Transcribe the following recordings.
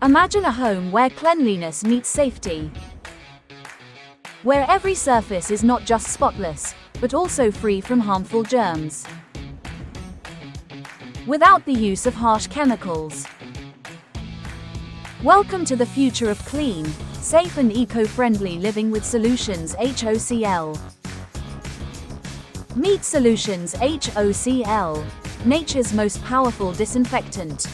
Imagine a home where cleanliness meets safety. Where every surface is not just spotless, but also free from harmful germs. Without the use of harsh chemicals. Welcome to the future of clean, safe and eco-friendly living with Solutions HOCl. Meet Solutions HOCl, nature's most powerful disinfectant.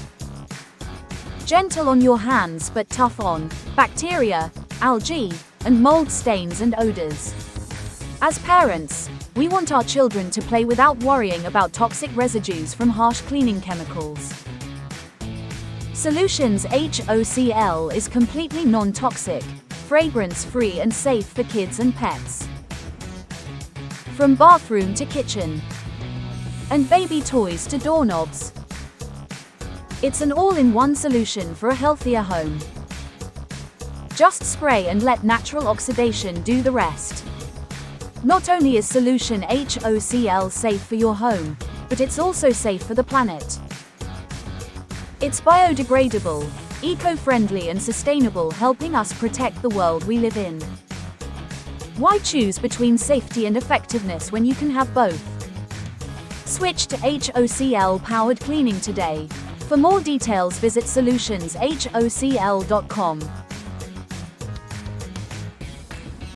Gentle on your hands but tough on bacteria, algae, and mold stains and odors. As parents, we want our children to play without worrying about toxic residues from harsh cleaning chemicals. Solutions HOCl is completely non-toxic, fragrance-free and safe for kids and pets. From bathroom to kitchen, and baby toys to doorknobs. It's an all-in-one solution for a healthier home. Just spray and let natural oxidation do the rest. Not only is Solution HOCl safe for your home, but it's also safe for the planet. It's biodegradable, eco-friendly and sustainable, helping us protect the world we live in. Why choose between safety and effectiveness when you can have both? Switch to HOCl-powered cleaning today. For more details, visit solutionshocl.com.